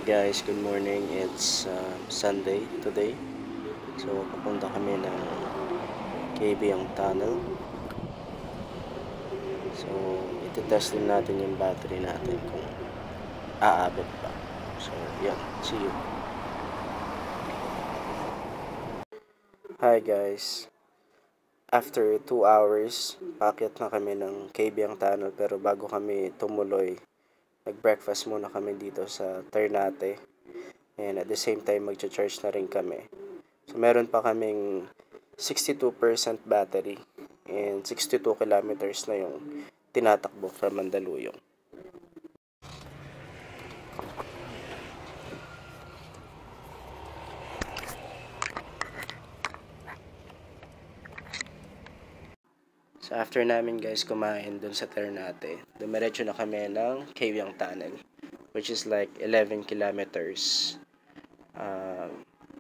Hi guys, good morning. It's Sunday today. So papunta kami ng KByang Tunnel. So iti-test din natin yung battery natin kung aabot pa. So yeah, see you. Hi guys. After 2 hours, paakyat na kami ng KByang Tunnel, pero bago kami tumuloy, nag-breakfast muna kami dito sa Ternate. And at the same time, mag-charge na rin kami. So, meron pa kaming 62% battery and 62 kilometers na yung tinatakbo from Mandaluyong. So, after namin guys kumain dun sa Ternate, dumiretso na kami ng KByang Tunnel, which is like 11 kilometers.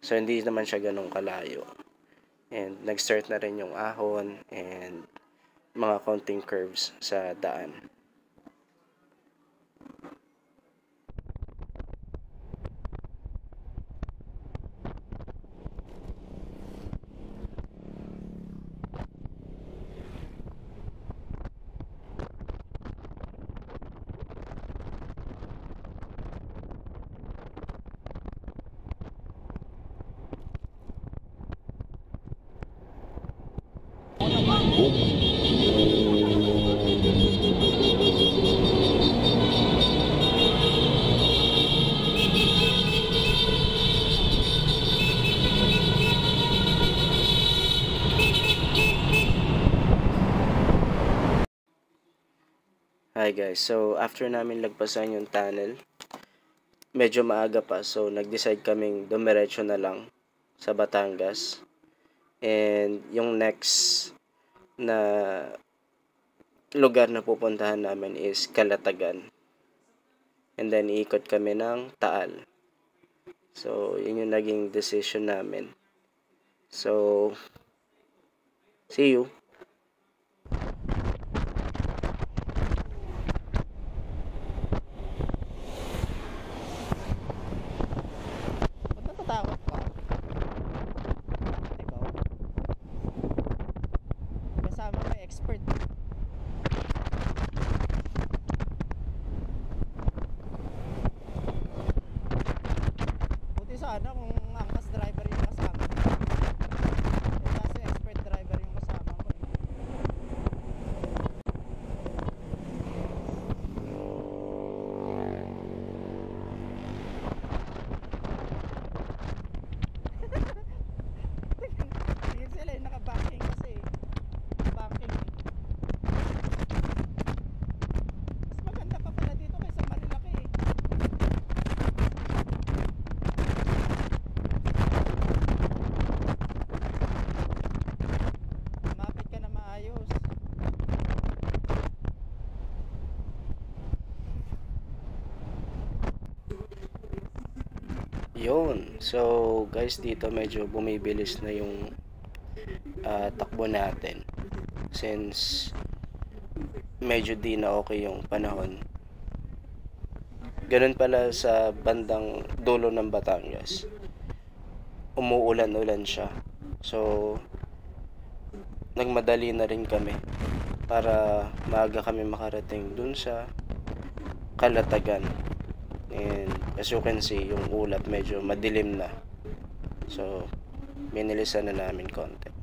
So, hindi naman siya ganun kalayo. And nag-start na rin yung ahon and mga counting curves sa daan. Hi guys, so after namin lagpasan yung tunnel, medyo maaga pa, so nag-decide kaming dumiretso na lang sa Batangas. And yung next na lugar na pupuntahan namin is Calatagan. And then iikot kami ng Taal. So yun yung naging decision namin. So see you. Natatakot ka? Ikaw? Kasama mo expert. Buti sana kung angkas driver yung kasama mo. Kasi expert driver yung kasama mo. Tingin sila yung naka-banking kasi. Banking. Mas maganda pa pala dito kaysa Marilaki eh. Mapit ka na maayos. Yun. So, guys, dito medyo bumibilis na yung takbo natin. Since medyo di na okay yung panahon. Ganun pala sa bandang dulo ng Batangas. Umuulan-ulan siya. So, nagmadali na rin kami para maaga kami makarating dun sa Calatagan. And as you can see, yung ulap medyo madilim na. So, minilisan na namin konti.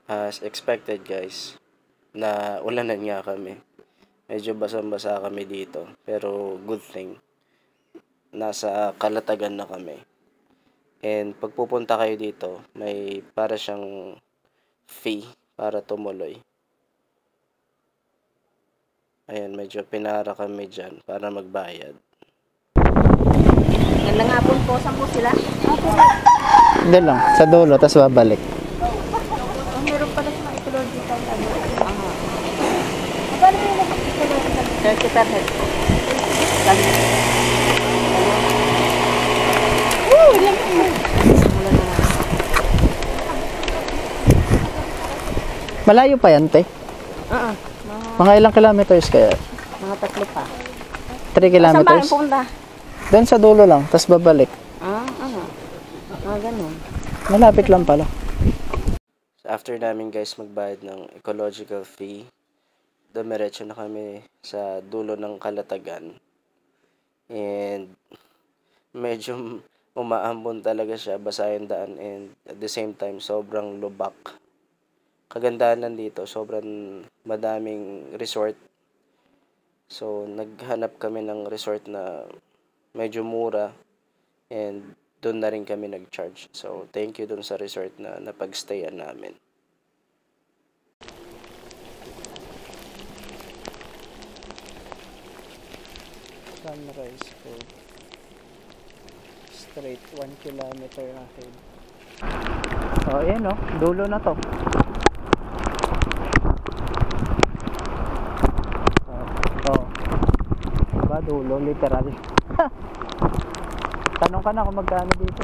As expected guys, na ulanan nga kami. Medyo basang-basa kami dito. Pero good thing, nasa Calatagan na kami. And pag pupunta kayo dito, may para siyang fee para tumuloy. Ayan, medyo pinara kami dyan para magbayad. Gandang hapon po, saan po sila? Doon lang, sa dulo, tapos babalik. Meron pala silang ecological ano. Magkano po yung 30 per head po. Lagi. Ilan po? Wala na. Malayo pa yan, te. Mga ilang kilometers kaya? Mga 3 pa. 3 Saan ba kilometers? yung punta? Doon sa dulo lang, tapos babalik. Ano? Ganun. Malapit lang pala. So after namin guys magbayad ng ecological fee, dumiretso na kami sa dulo ng Kalatagan. And medyo umaambon talaga siya, basa yung daan, and at the same time sobrang lubak. Kagandahan lang dito, sobrang madaming resort. So naghanap kami ng resort na medyo mura, and doon na rin kami nag-charge. So thank you dun sa resort na napagstayan namin. Sunrise Road. Straight 1 kilometer ahead. Oh, ayan oh. Dulo na to. Oh. Diba, dulo, literal. Tanong ka na kung magkano dito.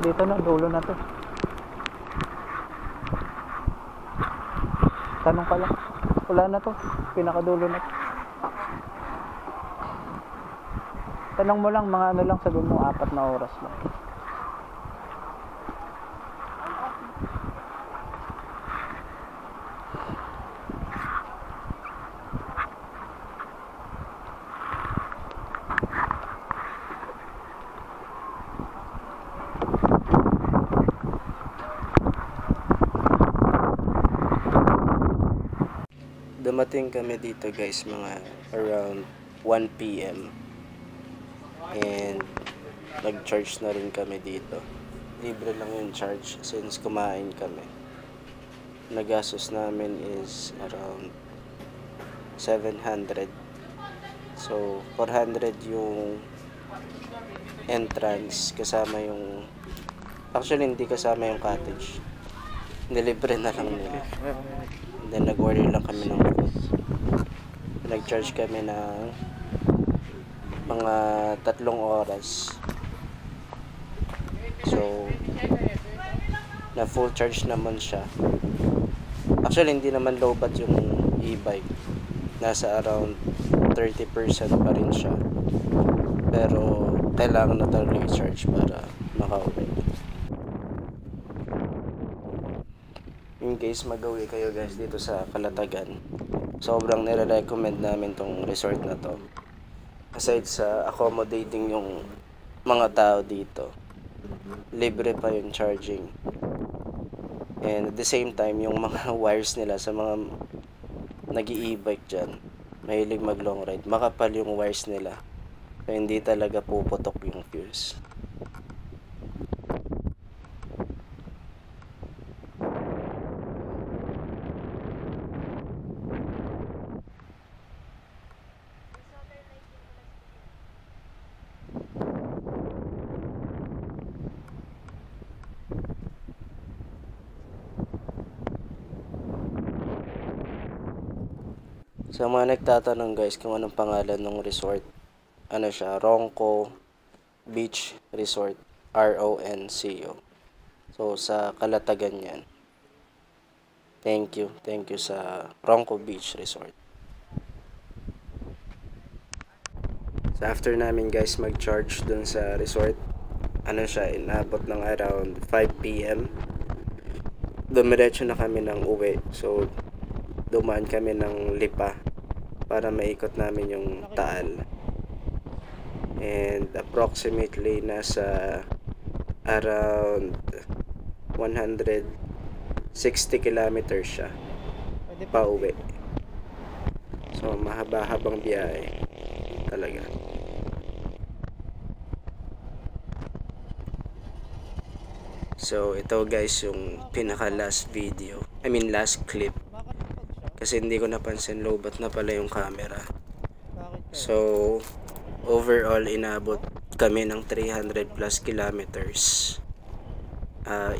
Dito na, dulo na to. Tanong ka lang. Wala na to. Pinakadulo na to. Tanong mo lang, mga ano lang, sabihin mo 4 na oras lang. Dumating kami dito guys mga around 1 PM, and nag-charge na rin kami dito. Libre lang yung charge since kumain kami. Nagastos namin is around 700. So 400 yung entrance, kasama yung, actually hindi kasama yung cottage, nilibre na lang nila. And then nag-order lang kami ng food. Nag-charge kami ng mga 3 oras. So na full charge naman siya. Actually hindi naman lowbat yung e-bike, nasa around 30% pa rin siya, pero kailangan na talaga i-charge para makauwi. In case magawi kayo guys dito sa Kalatagan, sobrang nire-recommend namin tong resort na to. Aside sa accommodating yung mga tao dito, libre pa yung charging. And at the same time, yung mga wires nila sa mga nag-i-e-bike dyan, mahilig mag long ride, makapal yung wires nila. So, hindi talaga puputok yung fuse. Sa mga nagtatanong guys kung anong pangalan ng resort, ano siya, Ronco Beach Resort, RONCO. So sa Kalatagan yan. Thank you sa Ronco Beach Resort. So after namin guys mag-charge dun sa resort, ano siya, inabot ng around 5 PM. Dumiretso na kami ng uwi. So dumaan kami ng Lipa para maikot namin yung Taal. And approximately nasa around 160 kilometers siya pa uwi. So mahaba-habang biyahe talaga. So ito guys yung pinaka last video, last clip, kasi hindi ko napansin lowbat na pala yung camera. So overall inabot kami ng 300 plus kilometers,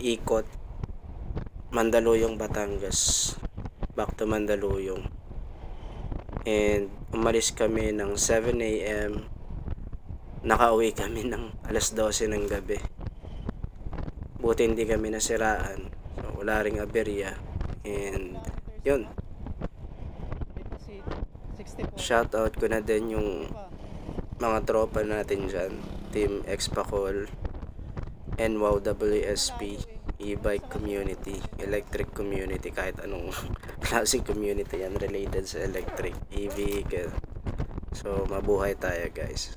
ikot Mandaluyong, Batangas, back to Mandaluyong. And umalis kami ng 7 AM. Nakauwi kami ng alas 12 ng gabi. Buti hindi kami nasiraan. So wala ring aberya. And yun. Dito si 64. Shoutout ko na din yung mga tropa natin dyan. Team Expacol, NWWSP, e-bike community, electric community, kahit anong klaseng community yan related sa electric, e-vehicle. So mabuhay tayo guys.